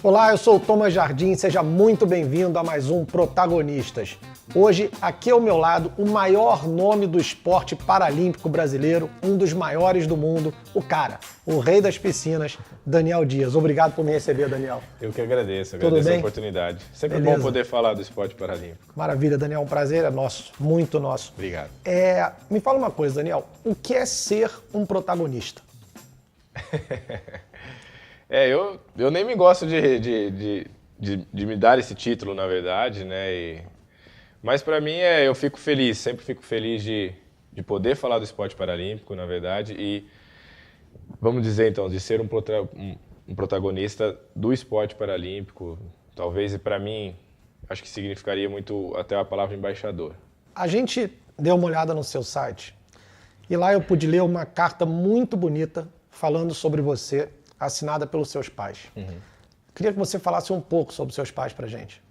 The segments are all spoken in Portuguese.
Olá, eu sou o Thomas Jardim, seja muito bem-vindo a mais um Protagonistas. Hoje, aqui ao meu lado, o maior nome do esporte paralímpico brasileiro, um dos maiores do mundo, o rei das piscinas, Daniel Dias. Obrigado por me receber, Daniel. Eu que agradeço, Tudo bem? A oportunidade. Sempre Beleza. bom poder falar do esporte paralímpico. Maravilha, Daniel, um prazer é nosso, muito nosso. Obrigado. Me fala uma coisa, Daniel, o que é ser um protagonista? Eu nem me gosto de me dar esse título, na verdade, né? Mas para mim eu fico feliz, sempre fico feliz de poder falar do esporte paralímpico, na verdade, e vamos dizer então, de ser um protagonista do esporte paralímpico, talvez para mim, acho que significaria muito até a palavra embaixador. A gente deu uma olhada no seu site e lá eu pude ler uma carta muito bonita falando sobre você, assinada pelos seus pais. Queria que você falasse um pouco sobre seus pais pra gente.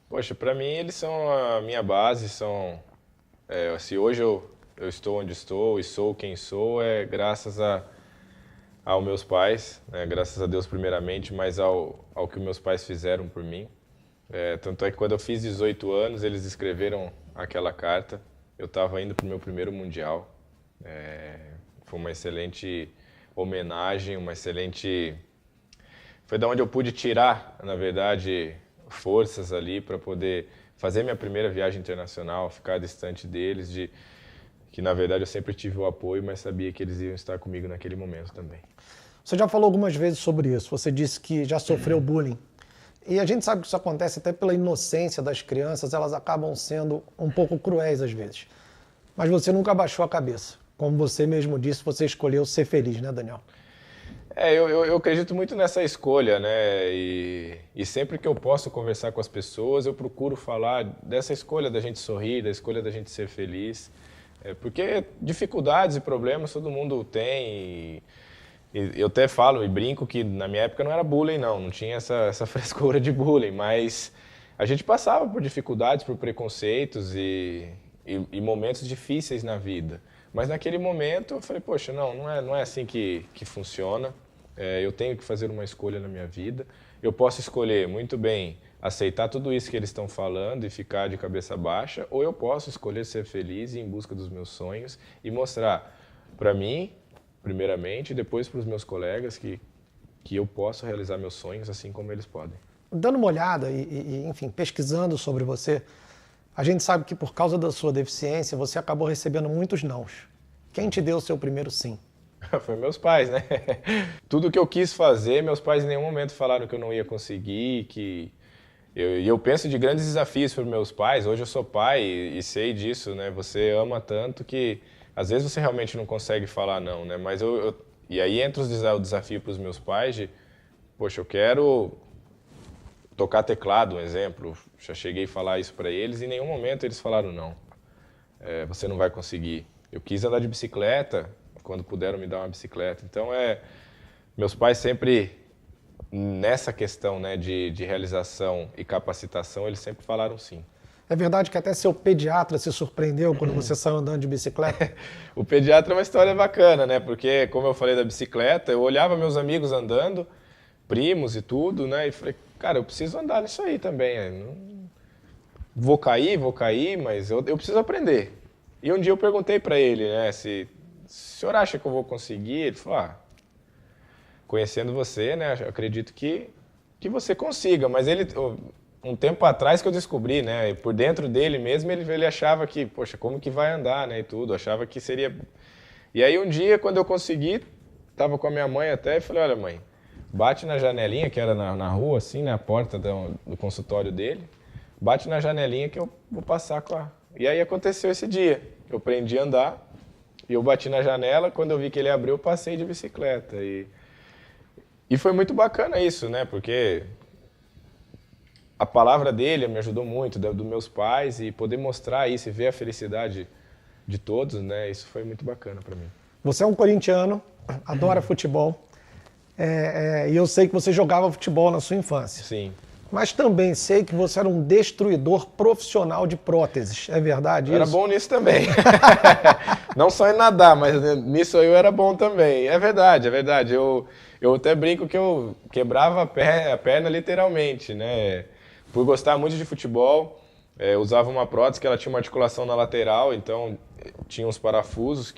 Poxa, para mim eles são a minha base, se hoje eu estou onde estou e sou quem sou, é graças aos meus pais, né? Graças a Deus primeiramente, mas ao que meus pais fizeram por mim. Tanto é que quando eu fiz 18 anos, eles escreveram aquela carta, eu estava indo para o meu primeiro Mundial. Foi uma excelente homenagem, foi da onde eu pude tirar, na verdade, forças ali para poder fazer minha primeira viagem internacional, ficar distante deles, que na verdade eu sempre tive o apoio, mas sabia que eles iam estar comigo naquele momento também. Você já falou algumas vezes sobre isso, você disse que já sofreu bullying. E a gente sabe que isso acontece até pela inocência das crianças, elas acabam sendo um pouco cruéis às vezes. Mas você nunca abaixou a cabeça. Como você mesmo disse, você escolheu ser feliz, né, Daniel? Eu acredito muito nessa escolha, né? E sempre que eu posso conversar com as pessoas, eu procuro falar dessa escolha da gente sorrir, da escolha da gente ser feliz. Porque dificuldades e problemas todo mundo tem. E eu até falo e brinco que na minha época não era bullying, não tinha essa frescura de bullying, mas a gente passava por dificuldades, por preconceitos e momentos difíceis na vida. Mas naquele momento eu falei, poxa, não é assim que funciona. Eu tenho que fazer uma escolha na minha vida. Eu posso escolher muito bem aceitar tudo isso que eles estão falando e ficar de cabeça baixa, ou eu posso escolher ser feliz e ir em busca dos meus sonhos e mostrar para mim, primeiramente, e depois para os meus colegas que eu posso realizar meus sonhos assim como eles podem. Dando uma olhada enfim, pesquisando sobre você, a gente sabe que por causa da sua deficiência, você acabou recebendo muitos nãos. Quem te deu o seu primeiro sim? Foi meus pais, né? Tudo que eu quis fazer, meus pais em nenhum momento falaram que eu não ia conseguir, eu penso de grandes desafios para meus pais. Hoje eu sou pai e sei disso, né? Você ama tanto que às vezes você realmente não consegue falar não, né? Mas e aí entra o desafio para os meus pais de, poxa, eu quero tocar teclado, um exemplo. Já cheguei a falar isso para eles e em nenhum momento eles falaram não. Você não vai conseguir. Eu quis andar de bicicleta, quando puderam me dar uma bicicleta. Então, meus pais sempre, nessa questão, né, de realização e capacitação, eles sempre falaram sim. É verdade que até seu pediatra se surpreendeu quando você saiu andando de bicicleta? O pediatra é uma história bacana, né? Porque, como eu falei da bicicleta, eu olhava meus amigos andando, primos e tudo, né? E falei, cara, eu preciso andar nisso aí também. Vou cair, mas eu preciso aprender. E um dia eu perguntei para ele, né, se o senhor acha que eu vou conseguir? Ele falou, conhecendo você, né, acredito que você consiga. Mas um tempo atrás que eu descobri, né, por dentro dele mesmo, ele achava que, poxa, como que vai andar, né, e tudo, achava que seria... E aí um dia, quando eu consegui, estava com a minha mãe até, e falei, olha mãe, bate na janelinha, que era na rua, assim, na porta do consultório dele, bate na janelinha que eu vou passar com a... E aí aconteceu esse dia, eu aprendi a andar, e eu bati na janela, quando eu vi que ele abriu, eu passei de bicicleta. E foi muito bacana isso, né? Porque a palavra dele me ajudou muito, dos meus pais, e poder mostrar isso e ver a felicidade de todos, né? Isso foi muito bacana para mim. Você é um corintiano, adora futebol, e eu sei que você jogava futebol na sua infância. Sim. Mas também sei que você era um destruidor profissional de próteses. É verdade isso? Eu era bom nisso também. Não só em nadar, mas nisso eu era bom também. É verdade, é verdade. Eu até brinco que eu quebrava a perna literalmente, né? Por gostar muito de futebol, eu usava uma prótese que ela tinha uma articulação na lateral, então tinha uns parafusos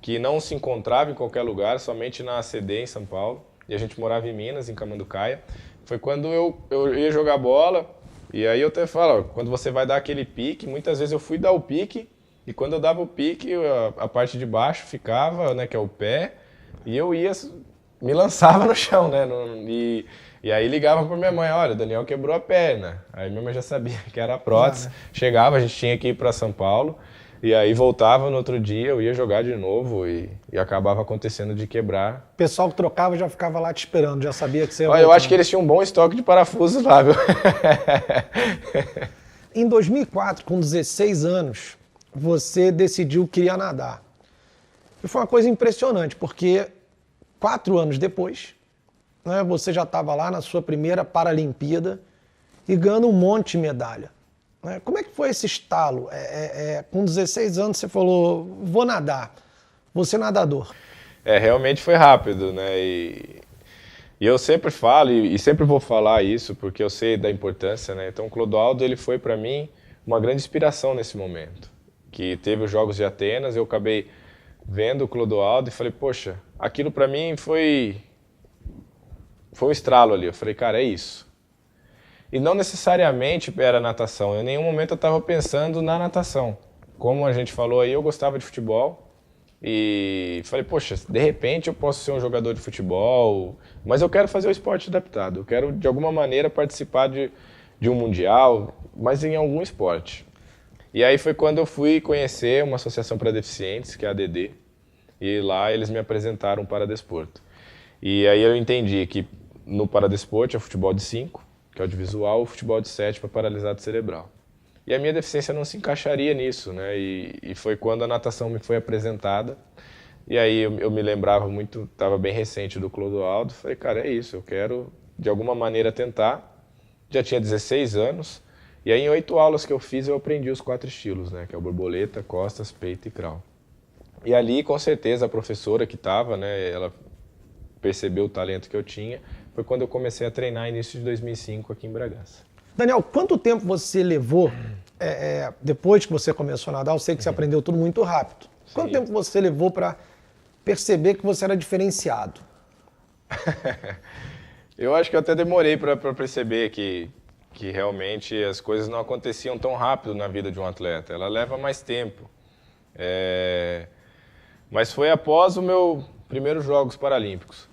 que não se encontravam em qualquer lugar, somente na ACD em São Paulo. E a gente morava em Minas, em Camanducaia. Foi quando eu ia jogar bola, e aí eu até falo, quando você vai dar aquele pique, muitas vezes eu fui dar o pique, e quando eu dava o pique, a parte de baixo ficava, né, que é o pé, e eu me lançava no chão, né, e aí ligava pra minha mãe, olha, o Daniel quebrou a perna. Aí minha mãe já sabia que era a prótese. Chegava, a gente tinha que ir para São Paulo, e aí voltava no outro dia, eu ia jogar de novo e acabava acontecendo de quebrar. O pessoal que trocava já ficava lá te esperando, já sabia que você ia Olha, eu acho que eles tinham um bom estoque de parafusos lá, viu? Em 2004, com 16 anos, você decidiu que ia nadar. E foi uma coisa impressionante, porque 4 anos depois, né, você já estava lá na sua primeira Paralimpíada e ganhando um monte de medalha. Como é que foi esse estalo? Com 16 anos você falou, vou nadar, vou ser nadador. Realmente foi rápido, né? E eu sempre falo, e sempre vou falar isso, porque eu sei da importância, né? Então o Clodoaldo, ele foi para mim uma grande inspiração nesse momento. Que teve os Jogos de Atenas, eu acabei vendo o Clodoaldo e falei, poxa, aquilo para mim foi um estralo ali. Eu falei, cara, é isso. E não necessariamente era natação. Em nenhum momento eu estava pensando na natação. Como a gente falou aí, eu gostava de futebol. E falei, poxa, de repente eu posso ser um jogador de futebol, mas eu quero fazer o esporte adaptado. Eu quero, de alguma maneira, participar de um mundial, mas em algum esporte. E aí foi quando eu fui conhecer uma associação para deficientes, que é a ADD. E lá eles me apresentaram o Paradesporto. E aí eu entendi que no Paradesporto é futebol de 5, que é audiovisual, o futebol de 7 para paralisado cerebral. E a minha deficiência não se encaixaria nisso, né? E foi quando a natação me foi apresentada. E aí eu me lembrava muito, estava bem recente do Clodoaldo, falei, cara, é isso, eu quero de alguma maneira tentar. Já tinha 16 anos, e aí em 8 aulas que eu fiz eu aprendi os 4 estilos, né? Que é o borboleta, costas, peito e crawl. E ali, com certeza, a professora que estava, né? Ela percebeu o talento que eu tinha. Foi quando eu comecei a treinar início de 2005 aqui em Bragança. Daniel, quanto tempo você levou, depois que você começou a nadar, eu sei que você aprendeu tudo muito rápido. Quanto tempo você levou para perceber que você era diferenciado? Eu acho que eu até demorei para perceber que realmente as coisas não aconteciam tão rápido na vida de um atleta. Ela leva mais tempo. Mas foi após o meu primeiro Jogos Paralímpicos.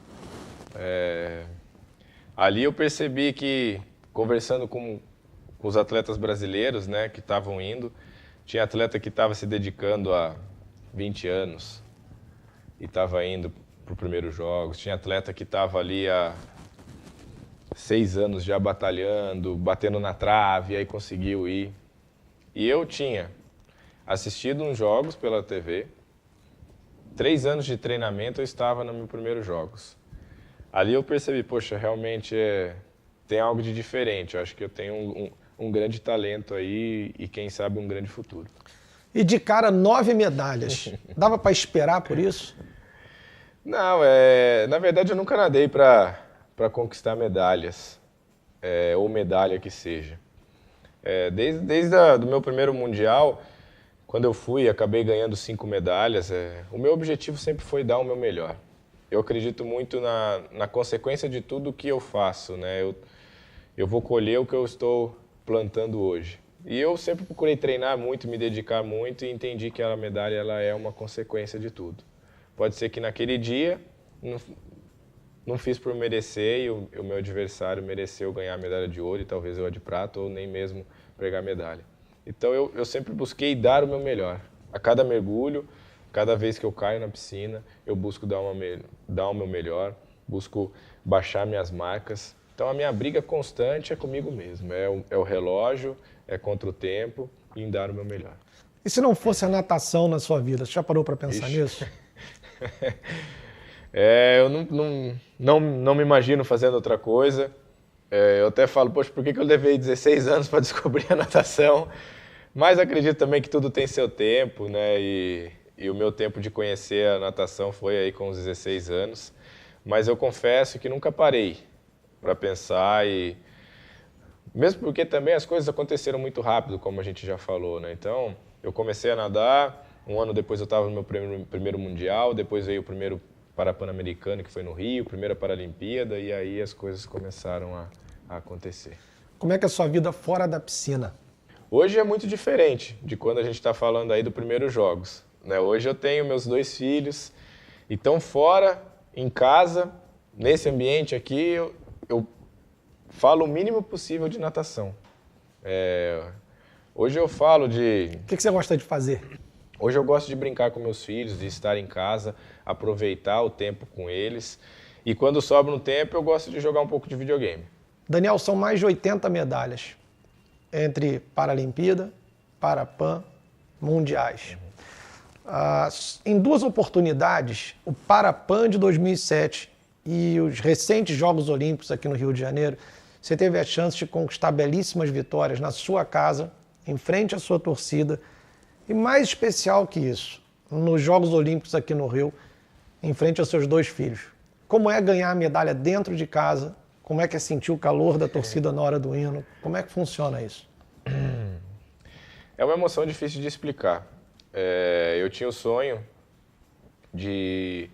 Ali eu percebi que, conversando com os atletas brasileiros, né, que estavam indo, tinha atleta que estava se dedicando há 20 anos e estava indo para o primeiro Jogos, tinha atleta que estava ali há 6 anos já batalhando, batendo na trave, e aí conseguiu ir. E eu tinha assistido uns Jogos pela TV, 3 anos de treinamento eu estava no meu primeiro Jogos. Ali eu percebi, poxa, realmente tem algo de diferente. Eu acho que eu tenho um grande talento aí e quem sabe um grande futuro. E de cara, 9 medalhas. Dava para esperar por isso? Não, na verdade eu nunca nadei para conquistar medalhas, ou medalha que seja. Desde do meu primeiro Mundial, quando eu fui e acabei ganhando 5 medalhas, o meu objetivo sempre foi dar o meu melhor. Eu acredito muito na consequência de tudo que eu faço, né? Eu vou colher o que eu estou plantando hoje. E eu sempre procurei treinar muito, me dedicar muito e entendi que a medalha ela é uma consequência de tudo. Pode ser que naquele dia não fiz por merecer e o meu adversário mereceu ganhar a medalha de ouro e talvez eu a de prata ou nem mesmo pegar a medalha. Então eu sempre busquei dar o meu melhor. A cada mergulho, cada vez que eu caio na piscina, eu busco dar o meu melhor, busco baixar minhas marcas. Então a minha briga constante é comigo mesmo, é o relógio, é contra o tempo e em dar o meu melhor. E se não fosse a natação na sua vida, você já parou para pensar nisso? Eu não me imagino fazendo outra coisa. Eu até falo, poxa, por que eu levei 16 anos para descobrir a natação? Mas acredito também que tudo tem seu tempo, né? E o meu tempo de conhecer a natação foi aí com os 16 anos. Mas eu confesso que nunca parei para pensar mesmo porque também as coisas aconteceram muito rápido, como a gente já falou, né? Então, eu comecei a nadar, um ano depois eu estava no meu primeiro mundial, depois veio o primeiro Pan-Americano, que foi no Rio, primeira Paralimpíada, e aí as coisas começaram a acontecer. Como é que é a sua vida fora da piscina? Hoje é muito diferente de quando a gente está falando aí dos primeiros jogos, né? Hoje eu tenho meus 2 filhos, então fora, em casa, nesse ambiente aqui, eu falo o mínimo possível de natação. Hoje eu falo de... O que você gosta de fazer? Hoje eu gosto de brincar com meus filhos, de estar em casa, aproveitar o tempo com eles. E quando sobra um tempo, eu gosto de jogar um pouco de videogame. Daniel, são mais de 80 medalhas entre Paralimpíada, Parapan, Mundiais. Em 2 oportunidades, o Parapan de 2007 e os recentes Jogos Olímpicos aqui no Rio de Janeiro, você teve a chance de conquistar belíssimas vitórias na sua casa, em frente à sua torcida, e mais especial que isso, nos Jogos Olímpicos aqui no Rio, em frente aos seus 2 filhos. Como é ganhar a medalha dentro de casa? Como é que é sentir o calor da torcida na hora do hino? Como é que funciona isso? É uma emoção difícil de explicar. Eu tinha o sonho de...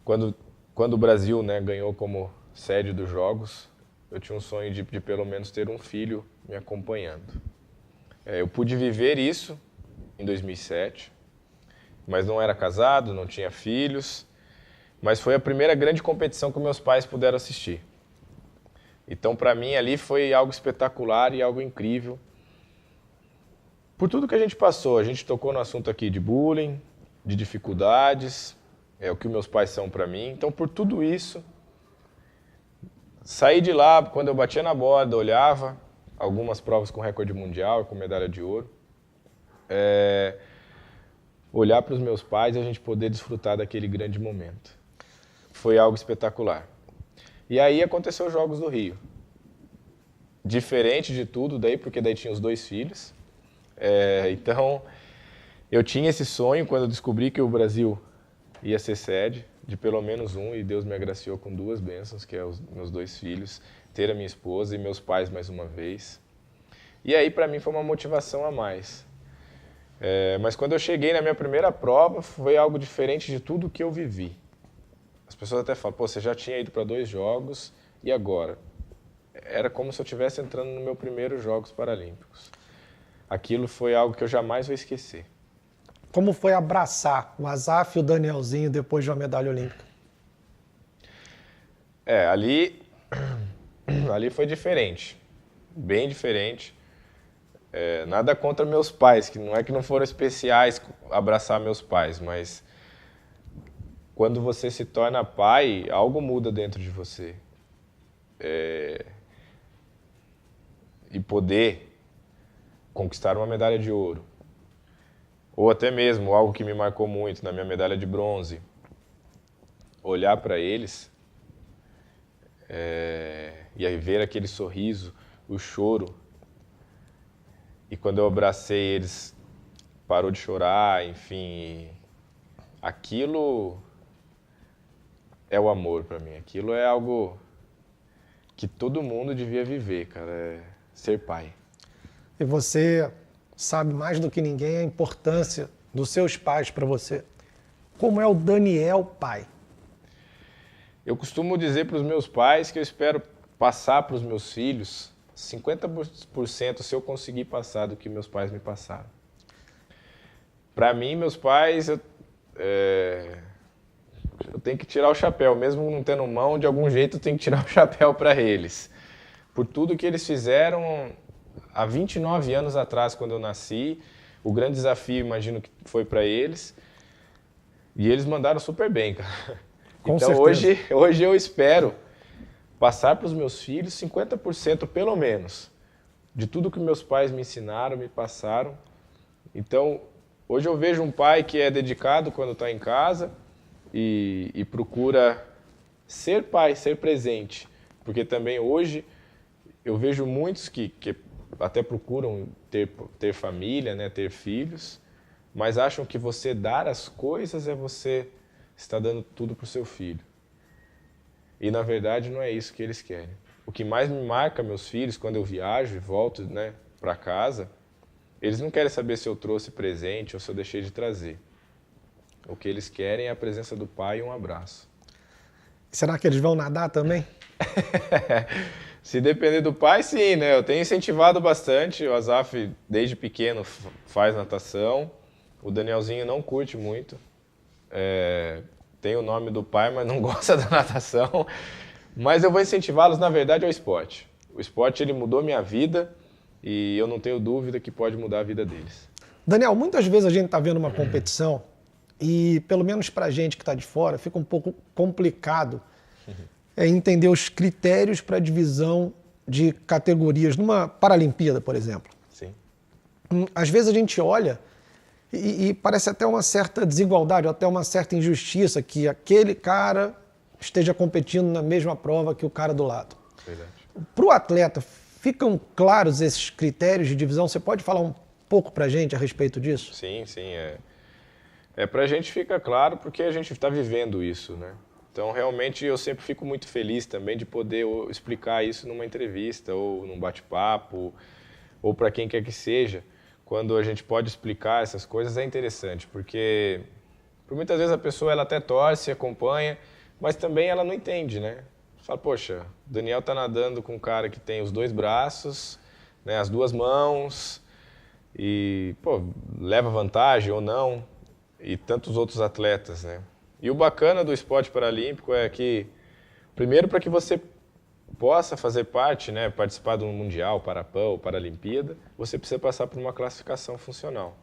Quando o Brasil, né, ganhou como sede dos Jogos, eu tinha um sonho de pelo menos ter um filho me acompanhando. Eu pude viver isso em 2007, mas não era casado, não tinha filhos, mas foi a primeira grande competição que meus pais puderam assistir. Então, para mim, ali foi algo espetacular e algo incrível. Por tudo que a gente passou, a gente tocou no assunto aqui de bullying, de dificuldades, é o que meus pais são para mim. Então, por tudo isso, saí de lá, quando eu batia na borda, olhava algumas provas com recorde mundial, com medalha de ouro. Olhar para os meus pais e a gente poder desfrutar daquele grande momento. Foi algo espetacular. E aí aconteceu os Jogos do Rio. Diferente de tudo daí, porque daí tinha os 2 filhos. Então, eu tinha esse sonho quando eu descobri que o Brasil ia ser sede, de pelo menos um, e Deus me agraciou com 2 bênçãos, que é os meus 2 filhos, ter a minha esposa e meus pais mais uma vez. E aí, para mim, foi uma motivação a mais. Mas quando eu cheguei na minha primeira prova, foi algo diferente de tudo que eu vivi. As pessoas até falam, pô, você já tinha ido para 2 jogos, e agora? Era como se eu estivesse entrando no meu primeiro Jogos Paralímpicos. Aquilo foi algo que eu jamais vou esquecer. Como foi abraçar o Asaf e o Danielzinho depois de uma medalha olímpica? Ali foi diferente, bem diferente. Nada contra meus pais, que não é que não foram especiais abraçar meus pais, mas quando você se torna pai, algo muda dentro de você. E poder conquistar uma medalha de ouro, ou até mesmo algo que me marcou muito na minha medalha de bronze, olhar para eles e aí ver aquele sorriso, o choro, e quando eu abracei eles, parou de chorar, enfim, aquilo é o amor para mim, aquilo é algo que todo mundo devia viver, cara, ser pai. E você sabe mais do que ninguém a importância dos seus pais para você. Como é o Daniel pai? Eu costumo dizer para os meus pais que eu espero passar para os meus filhos 50% se eu conseguir passar do que meus pais me passaram. Para mim, meus pais, eu tenho que tirar o chapéu, mesmo não tendo mão, de algum jeito eu tenho que tirar o chapéu para eles. Por tudo que eles fizeram há 29 anos atrás, quando eu nasci, o grande desafio, imagino que foi para eles, e eles mandaram super bem, cara. Com então hoje eu espero passar para os meus filhos 50% pelo menos de tudo que meus pais me ensinaram, me passaram. Então hoje eu vejo um pai que é dedicado quando está em casa e procura ser pai, ser presente, porque também hoje eu vejo muitos que até procuram ter família, né, ter filhos, mas acham que você dar as coisas é você estar dando tudo para o seu filho. E na verdade não é isso que eles querem. O que mais me marca meus filhos quando eu viajo e volto, né, para casa, eles não querem saber se eu trouxe presente ou se eu deixei de trazer. O que eles querem é a presença do pai e um abraço. Será que eles vão nadar também? Se depender do pai, sim, né? Eu tenho incentivado bastante. O Azaf, desde pequeno, faz natação. O Danielzinho não curte muito. Tem o nome do pai, mas não gosta da natação. Mas eu vou incentivá-los, na verdade, ao esporte. O esporte, ele mudou minha vida e eu não tenho dúvida que pode mudar a vida deles. Daniel, muitas vezes a gente está vendo uma competição e, pelo menos para a gente que está de fora, fica um pouco complicado entender os critérios para a divisão de categorias numa Paralimpíada, por exemplo. Sim. Às vezes a gente olha e parece até uma certa desigualdade, até uma certa injustiça que aquele cara esteja competindo na mesma prova que o cara do lado. Verdade. Para o atleta, ficam claros esses critérios de divisão? Você pode falar um pouco para a gente a respeito disso? Sim. Para a gente fica claro porque a gente está vivendo isso, né? Então, realmente, eu sempre fico muito feliz também de poder explicar isso numa entrevista ou num bate-papo ou para quem quer que seja. Quando a gente pode explicar essas coisas é interessante, porque por muitas vezes a pessoa ela até torce, acompanha, mas também ela não entende, né? Fala, poxa, o Daniel tá nadando com um cara que tem os 2 braços, né, as 2 mãos e, pô, leva vantagem ou não, e tantos outros atletas, né? E o bacana do esporte paralímpico é que, primeiro, para que você possa fazer parte, né, participar de um Mundial, Parapan ou Paralimpíada, você precisa passar por uma classificação funcional.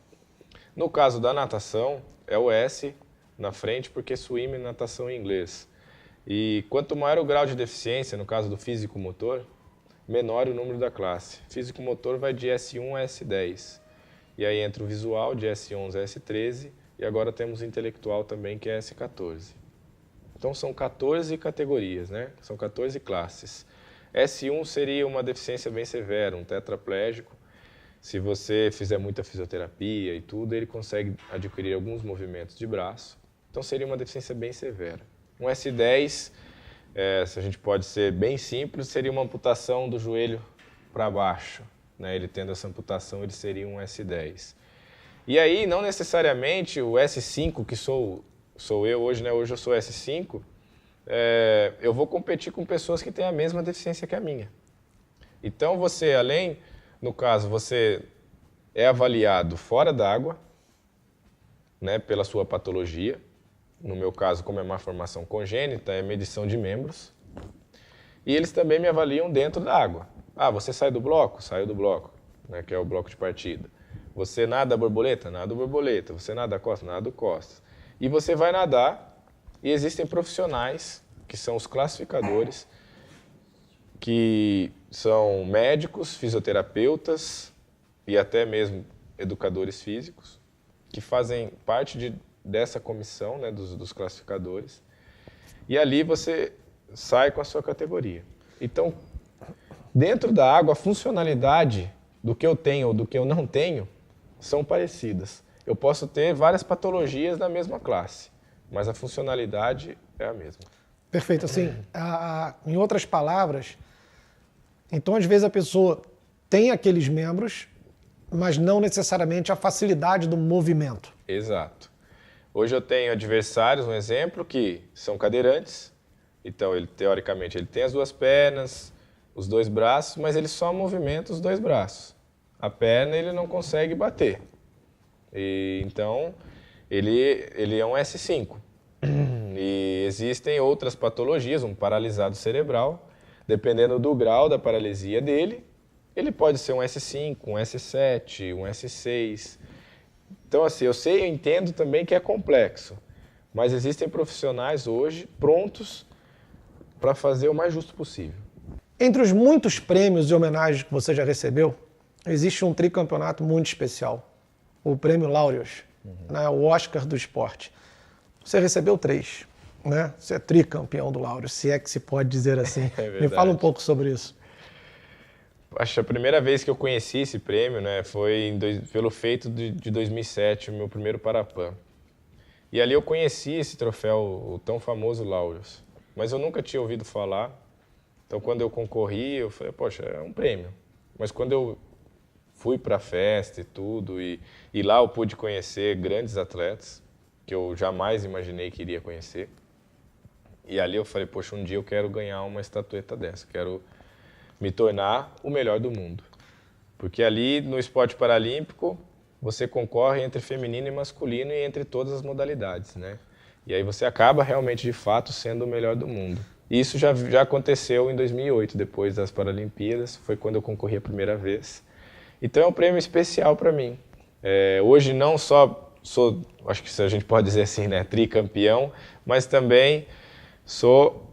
No caso da natação, é o S na frente, porque swim é natação em inglês. E quanto maior o grau de deficiência, no caso do físico-motor, menor o número da classe. Físico-motor vai de S1 a S10. E aí entra o visual, de S11 a S13, e agora temos o intelectual também, que é S14. Então são 14 categorias, né? São 14 classes. S1 seria uma deficiência bem severa, um tetraplégico. Se você fizer muita fisioterapia e tudo, ele consegue adquirir alguns movimentos de braço. Então seria uma deficiência bem severa. Um S10, se a gente pode ser bem simples, seria uma amputação do joelho para baixo, né? Ele tendo essa amputação, ele seria um S10. E aí, não necessariamente o S5, que sou eu hoje, né? Hoje eu sou S5, eu vou competir com pessoas que têm a mesma deficiência que a minha. Então você, no caso, você é avaliado fora d'água, né, pela sua patologia. No meu caso, como é uma formação congênita, é medição de membros. E eles também me avaliam dentro da água. Ah, você sai do bloco? Saiu do bloco, né, que é o bloco de partida. Você nada borboleta? Nada borboleta. Você nada costas? Nada costas. E você vai nadar e existem profissionais, que são os classificadores, que são médicos, fisioterapeutas e até mesmo educadores físicos, que fazem parte dessa comissão, né, dos classificadores. E ali você sai com a sua categoria. Então, dentro da água, a funcionalidade do que eu tenho ou do que eu não tenho são parecidas. Eu posso ter várias patologias na mesma classe, mas a funcionalidade é a mesma. Perfeito. Assim, em outras palavras, então às vezes a pessoa tem aqueles membros, mas não necessariamente a facilidade do movimento. Exato. Hoje eu tenho adversários, um exemplo, que são cadeirantes. Então, teoricamente, ele tem as 2 pernas, os 2 braços, mas ele só movimenta os 2 braços. A perna ele não consegue bater. Então, ele é um S5. E existem outras patologias, um paralisado cerebral. Dependendo do grau da paralisia dele, ele pode ser um S5, um S7, um S6. Então, assim, eu entendo também que é complexo. Mas existem profissionais hoje prontos para fazer o mais justo possível. Entre os muitos prêmios e homenagens que você já recebeu, existe um tricampeonato muito especial, o Prêmio Laureus, né, o Oscar do esporte. Você recebeu 3, né? Você é tricampeão do Laureus, se é que se pode dizer assim. Me fala um pouco sobre isso. Acho que a primeira vez que eu conheci esse prêmio, né, foi pelo feito de 2007, o meu primeiro Parapan. E ali eu conheci esse troféu, o tão famoso Laureus. Mas eu nunca tinha ouvido falar. Então, quando eu concorri, eu falei, poxa, é um prêmio. Mas quando eu fui para a festa e tudo, e lá eu pude conhecer grandes atletas, que eu jamais imaginei que iria conhecer. E ali eu falei, poxa, um dia eu quero ganhar uma estatueta dessa, quero me tornar o melhor do mundo. Porque ali, no esporte paralímpico, você concorre entre feminino e masculino e entre todas as modalidades, né? E aí você acaba realmente, de fato, sendo o melhor do mundo. E isso já aconteceu em 2008, depois das Paralimpíadas, foi quando eu concorri a primeira vez. Então é um prêmio especial para mim. Hoje não só sou, acho que a gente pode dizer assim, né, tricampeão, mas também sou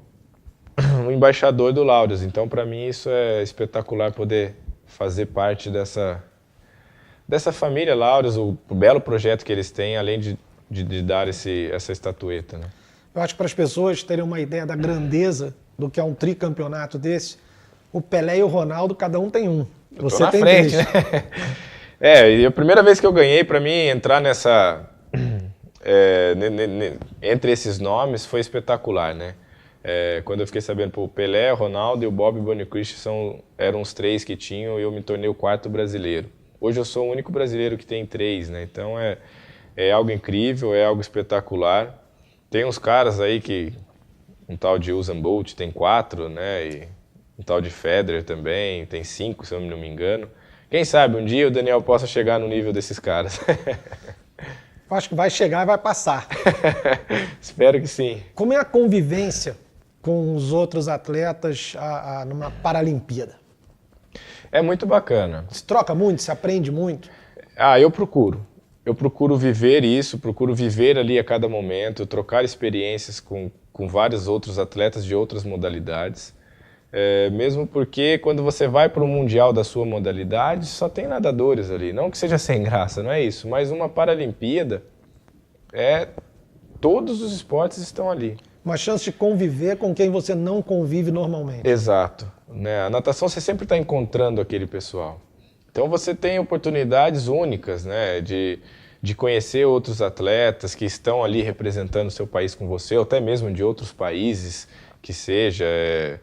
um embaixador do Laureus. Então para mim isso é espetacular poder fazer parte dessa família Laureus, o belo projeto que eles têm, além de dar essa estatueta, né? Eu acho que para as pessoas terem uma ideia da grandeza do que é um tricampeonato desse, o Pelé e o Ronaldo, cada um tem um. Você tem frente, né? E a primeira vez que eu ganhei, para mim, entrar entre esses nomes foi espetacular, né? Quando eu fiquei sabendo, o Pelé, o Ronaldo e o Bob Bonicristi eram os três que tinham, e eu me tornei o quarto brasileiro. Hoje eu sou o único brasileiro que tem 3, né? Então é algo incrível, é algo espetacular. Tem uns caras aí que, um tal de Usain Bolt tem 4, né? E um tal de Federer também tem 5, se eu não me engano. Quem sabe um dia o Daniel possa chegar no nível desses caras. Acho que vai chegar e vai passar. Espero que sim. Como é a convivência com os outros atletas numa Paralimpíada? É muito bacana. Se troca muito, se aprende muito? Eu procuro. Eu procuro viver isso, procuro viver ali a cada momento, trocar experiências com vários outros atletas de outras modalidades. Mesmo porque quando você vai para o Mundial da sua modalidade, só tem nadadores ali. Não que seja sem graça, não é isso. Mas uma Paralimpíada, todos os esportes estão ali. Uma chance de conviver com quem você não convive normalmente. Exato. Né? A natação você sempre está encontrando aquele pessoal. Então você tem oportunidades únicas, né, de conhecer outros atletas que estão ali representando o seu país com você, ou até mesmo de outros países, que seja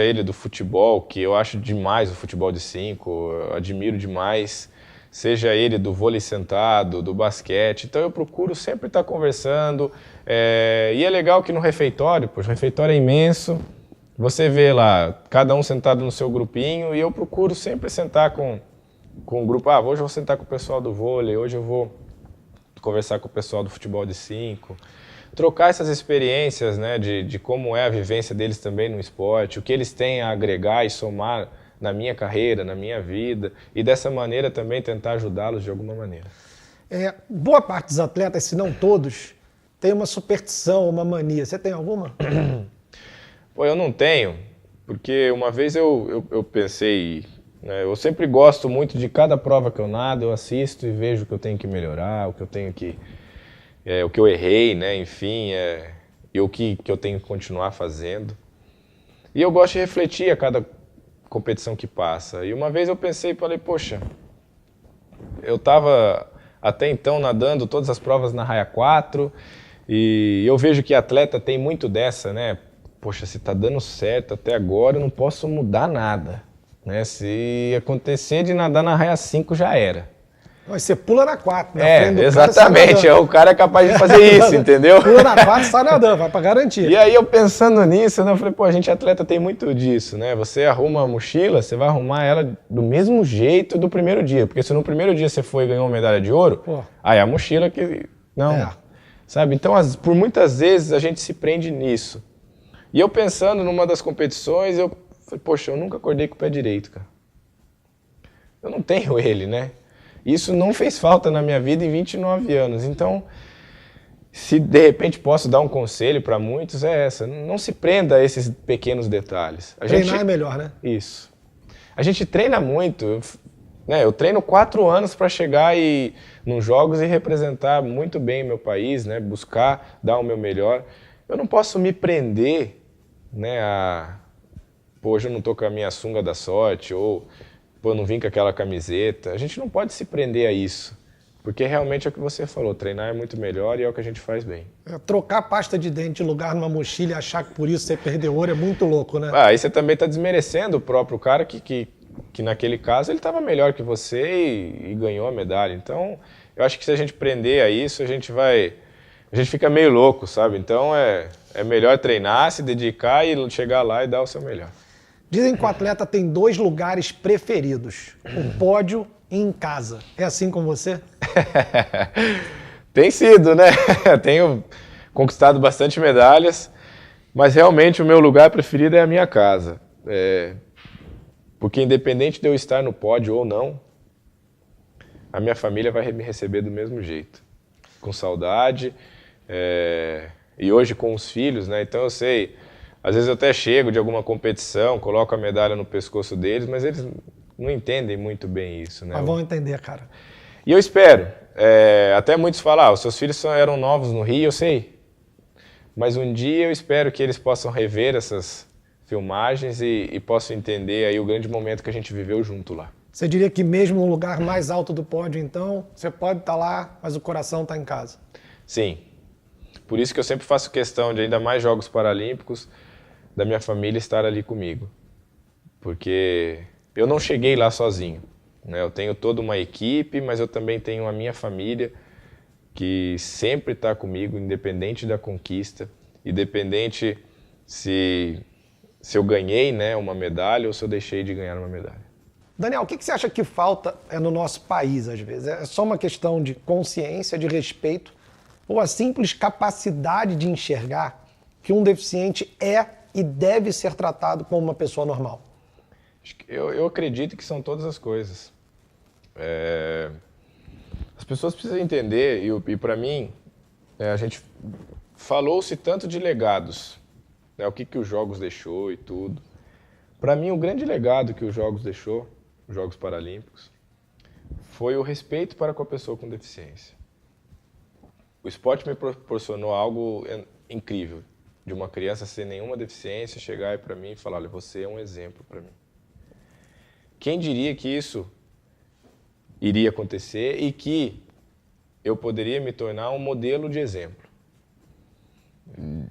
ele do futebol, que eu acho demais o futebol de 5, admiro demais, seja ele do vôlei sentado, do basquete. Então eu procuro sempre estar conversando, e é legal que no refeitório, pois o refeitório é imenso, você vê lá, cada um sentado no seu grupinho, e eu procuro sempre sentar com o grupo. Hoje eu vou sentar com o pessoal do vôlei, hoje eu vou conversar com o pessoal do futebol de 5. Trocar essas experiências, né, de como é a vivência deles também no esporte, o que eles têm a agregar e somar na minha carreira, na minha vida, e dessa maneira também tentar ajudá-los de alguma maneira. Boa parte dos atletas, se não todos, tem uma superstição, uma mania. Você tem alguma? Eu não tenho, porque uma vez eu pensei, né, eu sempre gosto muito de cada prova que eu nado, eu assisto e vejo o que eu tenho que melhorar, o que eu tenho que... o que eu errei, né, enfim, e o que eu tenho que continuar fazendo. E eu gosto de refletir a cada competição que passa. E uma vez eu pensei e falei, poxa, eu estava até então nadando todas as provas na raia 4, e eu vejo que atleta tem muito dessa, né? Poxa, se está dando certo até agora, eu não posso mudar nada, né? Se acontecer de nadar na raia 5, já era. Mas você pula na 4, né? Exatamente, o cara é capaz de fazer isso, entendeu? Pula na 4, sai nadando, vai pra garantir. E aí eu pensando nisso, né, eu falei, a gente atleta tem muito disso, né? Você arruma a mochila, você vai arrumar ela do mesmo jeito do primeiro dia, porque se no primeiro dia você foi e ganhou uma medalha de ouro, aí a mochila que... Não, sabe? Então, por muitas vezes a gente se prende nisso. E eu pensando numa das competições, eu falei, poxa, eu nunca acordei com o pé direito, cara. Eu não tenho ele, né? Isso não fez falta na minha vida em 29 anos. Então, se de repente posso dar um conselho para muitos, é essa. Não se prenda a esses pequenos detalhes. Treinar é melhor, né? Isso. A gente treina muito. Eu treino 4 anos para chegar nos jogos e representar muito bem meu país, né? Buscar dar o meu melhor. Eu não posso me prender, né, hoje eu não estou com a minha sunga da sorte, ou pô, não vim com aquela camiseta. A gente não pode se prender a isso, porque realmente é o que você falou, treinar é muito melhor e é o que a gente faz bem. Trocar pasta de dente de lugar numa mochila e achar que por isso você perdeu ouro é muito louco, né? Aí você também está desmerecendo o próprio cara que naquele caso ele estava melhor que você e ganhou a medalha. Então, eu acho que se a gente prender a isso, a gente fica meio louco, sabe? Então, é melhor treinar, se dedicar e chegar lá e dar o seu melhor. Dizem que o atleta tem 2 lugares preferidos, o pódio e em casa. É assim com você? Tem sido, né? Tenho conquistado bastante medalhas, mas realmente o meu lugar preferido é a minha casa. Porque independente de eu estar no pódio ou não, a minha família vai me receber do mesmo jeito. Com saudade, e hoje com os filhos, né? Então eu sei, às vezes eu até chego de alguma competição, coloco a medalha no pescoço deles, mas eles não entendem muito bem isso, né? Mas vão entender, cara. E eu espero. Até muitos falam, os seus filhos eram novos no Rio, eu sei. Mas um dia eu espero que eles possam rever essas filmagens e possam entender aí o grande momento que a gente viveu junto lá. Você diria que mesmo no lugar mais alto do pódio, então, você pode estar lá, mas o coração está em casa? Sim. Por isso que eu sempre faço questão de, ainda mais Jogos Paralímpicos, da minha família estar ali comigo. Porque eu não cheguei lá sozinho, né? Eu tenho toda uma equipe, mas eu também tenho a minha família que sempre está comigo, independente da conquista, independente se eu ganhei, né, uma medalha ou se eu deixei de ganhar uma medalha. Daniel, o que você acha que falta no nosso país, às vezes? É só uma questão de consciência, de respeito, ou a simples capacidade de enxergar que um deficiente é e deve ser tratado como uma pessoa normal? Eu acredito que são todas as coisas. As pessoas precisam entender, e para mim, a gente falou-se tanto de legados, né, o que os Jogos deixou e tudo. Para mim, o grande legado que os Jogos deixou, os Jogos Paralímpicos, foi o respeito para com a pessoa com deficiência. O esporte me proporcionou algo incrível, de uma criança sem nenhuma deficiência chegar para mim e falar, olha, você é um exemplo para mim. Quem diria que isso iria acontecer e que eu poderia me tornar um modelo de exemplo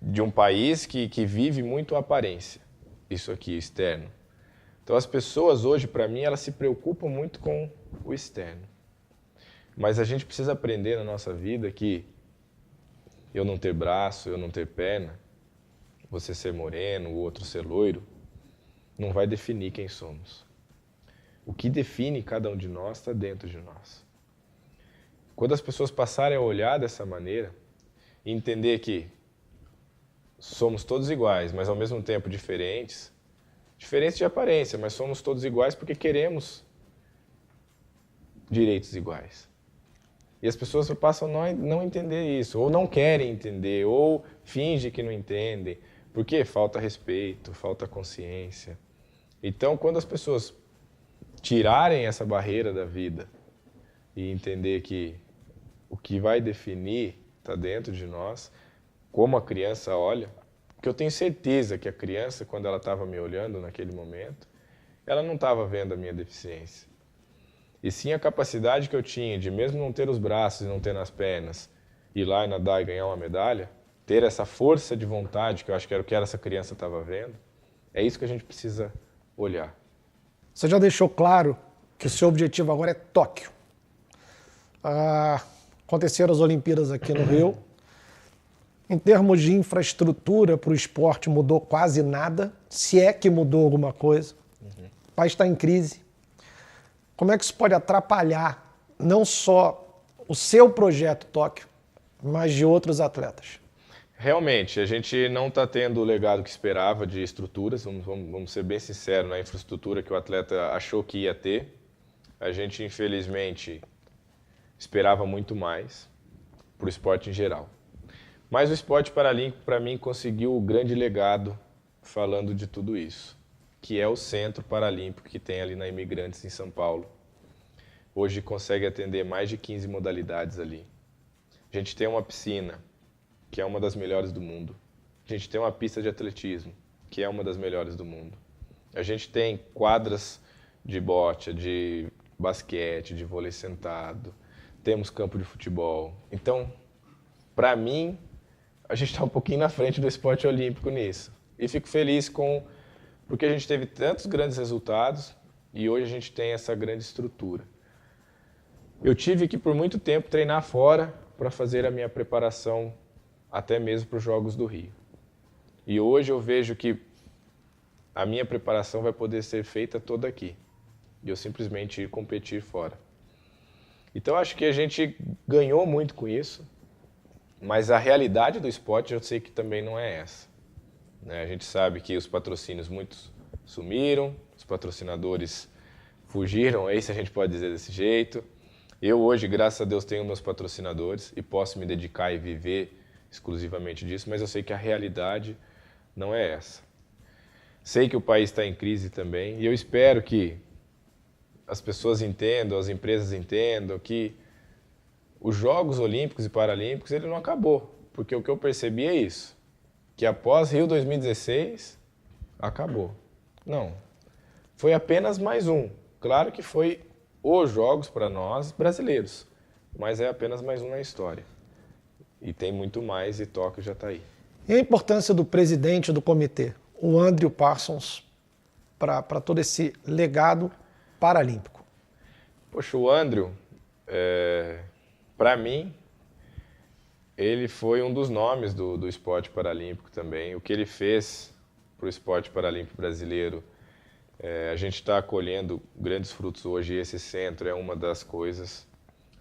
de um país que vive muito a aparência, isso aqui, externo. Então as pessoas hoje, para mim, elas se preocupam muito com o externo. Mas a gente precisa aprender na nossa vida que eu não ter braço, eu não ter perna, você ser moreno, o outro ser loiro, não vai definir quem somos. O que define cada um de nós está dentro de nós. Quando as pessoas passarem a olhar dessa maneira e entender que somos todos iguais, mas ao mesmo tempo diferentes de aparência, mas somos todos iguais porque queremos direitos iguais. E as pessoas passam a não entender isso, ou não querem entender, ou fingem que não entendem, porque falta respeito, falta consciência. Então, quando as pessoas tirarem essa barreira da vida e entender que o que vai definir está dentro de nós, como a criança olha, porque eu tenho certeza que a criança, quando ela estava me olhando naquele momento, ela não estava vendo a minha deficiência. E sim a capacidade que eu tinha de, mesmo não ter os braços e não ter as pernas, ir lá e nadar e ganhar uma medalha, ter essa força de vontade, que eu acho que era o que essa criança estava vendo, é isso que a gente precisa olhar. Você já deixou claro que o seu objetivo agora é Tóquio. Aconteceram as Olimpíadas aqui no Rio. Em termos de infraestrutura para o esporte, mudou quase nada, se é que mudou alguma coisa. O país está em crise. Como é que isso pode atrapalhar não só o seu projeto Tóquio, mas de outros atletas? Realmente, a gente não está tendo o legado que esperava de estruturas, vamos ser bem sinceros, na infraestrutura que o atleta achou que ia ter. A gente, infelizmente, esperava muito mais para o esporte em geral. Mas o esporte paralímpico, para mim, conseguiu o grande legado falando de tudo isso, que é o Centro Paralímpico que tem ali na Imigrantes, em São Paulo. Hoje consegue atender mais de 15 modalidades ali. A gente tem uma piscina, que é uma das melhores do mundo. A gente tem uma pista de atletismo, que é uma das melhores do mundo. A gente tem quadras de bote, de basquete, de vôlei sentado, temos campo de futebol. Então, para mim, a gente está um pouquinho na frente do esporte olímpico nisso. E fico feliz porque a gente teve tantos grandes resultados e hoje a gente tem essa grande estrutura. Eu tive que, por muito tempo, treinar fora para fazer a minha preparação até mesmo para os Jogos do Rio. E hoje eu vejo que a minha preparação vai poder ser feita toda aqui. E eu simplesmente ir competir fora. Então acho que a gente ganhou muito com isso, mas a realidade do esporte eu sei que também não é essa. Né? A gente sabe que os patrocínios muitos sumiram, os patrocinadores fugiram, aí se a gente pode dizer desse jeito. Eu hoje, graças a Deus, tenho meus patrocinadores e posso me dedicar e viver exclusivamente disso, mas eu sei que a realidade não é essa. Sei que o país está em crise também e eu espero que as pessoas entendam, as empresas entendam que os Jogos Olímpicos e Paralímpicos ele não acabou, porque o que eu percebi é isso, que após Rio 2016, acabou. Não, foi apenas mais um. Claro que foi os Jogos para nós brasileiros, mas é apenas mais um na história. E tem muito mais e Tóquio já está aí. E a importância do presidente do comitê, o Andrew Parsons, para todo esse legado paralímpico? Poxa, o Andrew, para mim, ele foi um dos nomes do esporte paralímpico também. O que ele fez para o esporte paralímpico brasileiro, a gente está colhendo grandes frutos hoje e esse centro é uma das coisas.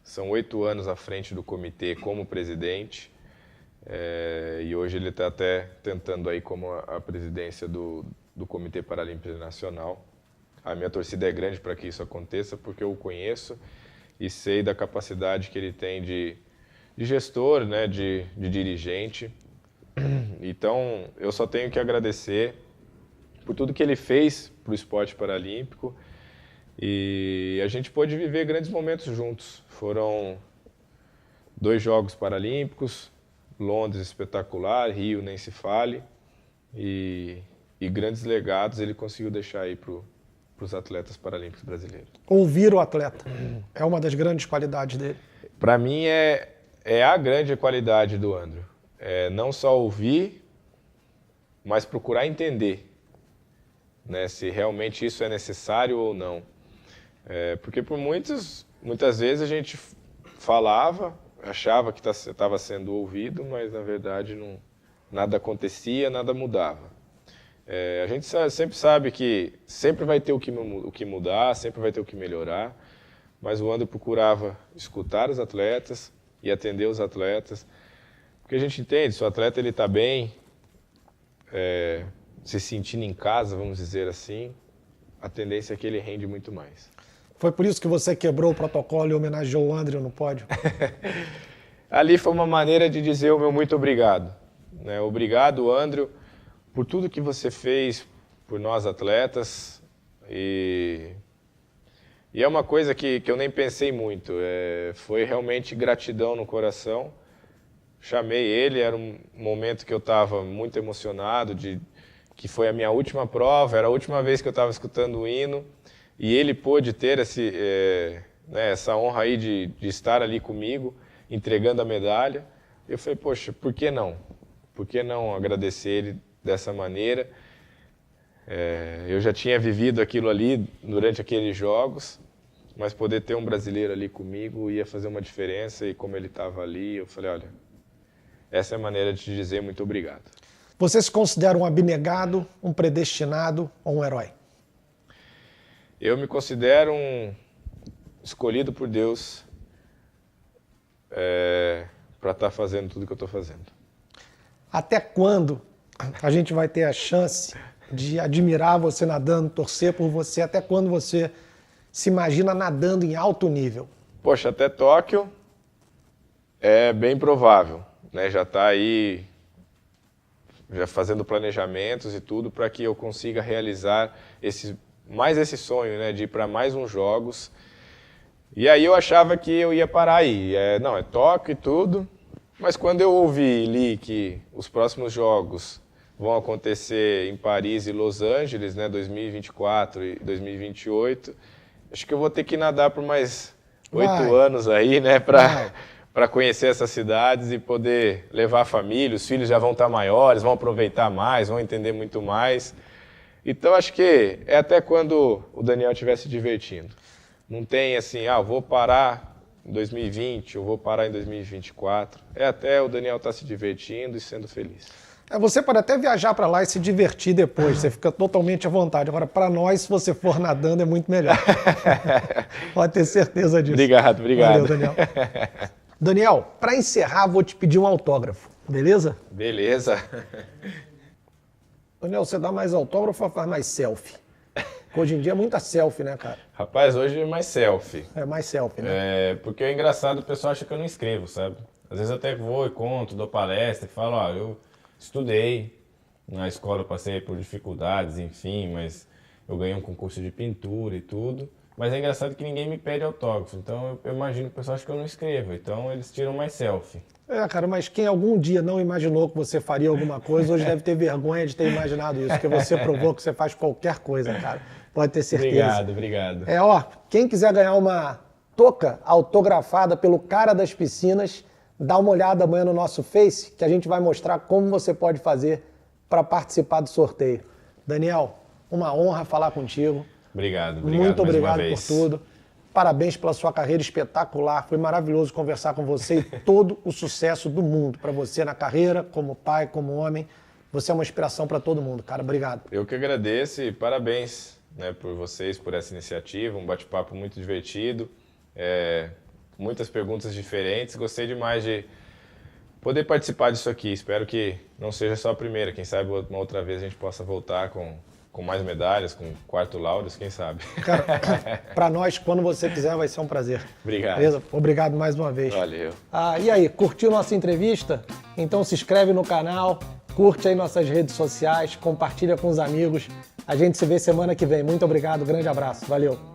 São 8 anos à frente do comitê como presidente e hoje ele está até tentando aí como a presidência do Comitê Paralímpico Nacional. A minha torcida é grande para que isso aconteça, porque eu o conheço e sei da capacidade que ele tem de gestor, né, de dirigente. Então, eu só tenho que agradecer por tudo que ele fez para o esporte paralímpico e a gente pôde viver grandes momentos juntos. Foram 2 Jogos Paralímpicos, Londres espetacular, Rio nem se fale, e grandes legados ele conseguiu deixar aí para os atletas paralímpicos brasileiros. Ouvir o atleta é uma das grandes qualidades dele. Para mim é a grande qualidade do Andrew. Não só ouvir, mas procurar entender, né, se realmente isso é necessário ou não. Porque por muitas vezes a gente falava, achava que estava sendo ouvido, mas na verdade nada acontecia, nada mudava. A gente sempre sabe que sempre vai ter o que mudar, sempre vai ter o que melhorar, mas o Andrew procurava escutar os atletas e atender os atletas, porque a gente entende, se o atleta está bem, se sentindo em casa, vamos dizer assim, a tendência é que ele rende muito mais. Foi por isso que você quebrou o protocolo e homenageou o Andrew no pódio? Ali foi uma maneira de dizer o meu muito obrigado. Né? Obrigado, Andrew, por tudo que você fez por nós atletas. E é uma coisa que eu nem pensei muito. Foi realmente gratidão no coração. Chamei ele, era um momento que eu estava muito emocionado, que foi a minha última prova, era a última vez que eu estava escutando o hino. E ele pôde ter essa honra aí de estar ali comigo, entregando a medalha. Eu falei, poxa, por que não? Por que não agradecer ele dessa maneira? Eu já tinha vivido aquilo ali durante aqueles jogos, mas poder ter um brasileiro ali comigo ia fazer uma diferença. E como ele estava ali, eu falei, olha, essa é a maneira de te dizer muito obrigado. Você se considera um abnegado, um predestinado ou um herói? Eu me considero um escolhido por Deus para estar fazendo tudo que eu estou fazendo. Até quando a gente vai ter a chance de admirar você nadando, torcer por você? Até quando você se imagina nadando em alto nível? Poxa, até Tóquio é bem provável, né? Já está aí já fazendo planejamentos e tudo para que eu consiga realizar mais esse sonho, né, de ir para mais uns Jogos. E aí eu achava que eu ia parar aí. Não, é Tóquio e tudo. Mas quando eu ouvi e li que os próximos Jogos vão acontecer em Paris e Los Angeles, né, 2024 e 2028. Acho que eu vou ter que nadar por mais 8 anos aí, né, para conhecer essas cidades e poder levar a família. Os filhos já vão estar maiores, vão aproveitar mais, vão entender muito mais. Então, acho que é até quando o Daniel estiver se divertindo. Não tem assim, vou parar em 2020, eu vou parar em 2024. É até o Daniel estar se divertindo e sendo feliz. Você pode até viajar para lá e se divertir depois, você fica totalmente à vontade. Agora, para nós, se você for nadando, é muito melhor. Pode ter certeza disso. Obrigado. Valeu, Daniel. Daniel, para encerrar, vou te pedir um autógrafo, beleza? Beleza. Daniel, você dá mais autógrafo ou faz mais selfie? Porque hoje em dia é muita selfie, né, cara? Rapaz, hoje é mais selfie. É mais selfie, né? Porque é engraçado, o pessoal acha que eu não escrevo, sabe? Às vezes eu até vou e conto, dou palestra e falo, eu estudei na escola, passei por dificuldades, enfim, mas eu ganhei um concurso de pintura e tudo. Mas é engraçado que ninguém me pede autógrafo, então eu imagino que o pessoal acha que eu não escrevo, então eles tiram mais selfie. Cara, mas quem algum dia não imaginou que você faria alguma coisa, hoje deve ter vergonha de ter imaginado isso, porque você provou que você faz qualquer coisa, cara. Pode ter certeza. Obrigado. Quem quiser ganhar uma touca autografada pelo cara das piscinas, dá uma olhada amanhã no nosso Face, que a gente vai mostrar como você pode fazer para participar do sorteio. Daniel, uma honra falar contigo. Obrigado Muito obrigado mais uma por vez. tudo. Parabéns pela sua carreira espetacular. Foi maravilhoso conversar com você e todo o sucesso do mundo para você na carreira, como pai, como homem. Você é uma inspiração para todo mundo, cara. Obrigado. Eu que agradeço e parabéns, né, por vocês, por essa iniciativa. Um bate-papo muito divertido. Muitas perguntas diferentes. Gostei demais de poder participar disso aqui. Espero que não seja só a primeira. Quem sabe uma outra vez a gente possa voltar com mais medalhas, com quarto laureus, quem sabe. Cara, para nós, quando você quiser, vai ser um prazer. Obrigado. Beleza? Obrigado mais uma vez. Valeu. E aí, curtiu nossa entrevista? Então se inscreve no canal, curte aí nossas redes sociais, compartilha com os amigos. A gente se vê semana que vem. Muito obrigado, grande abraço. Valeu.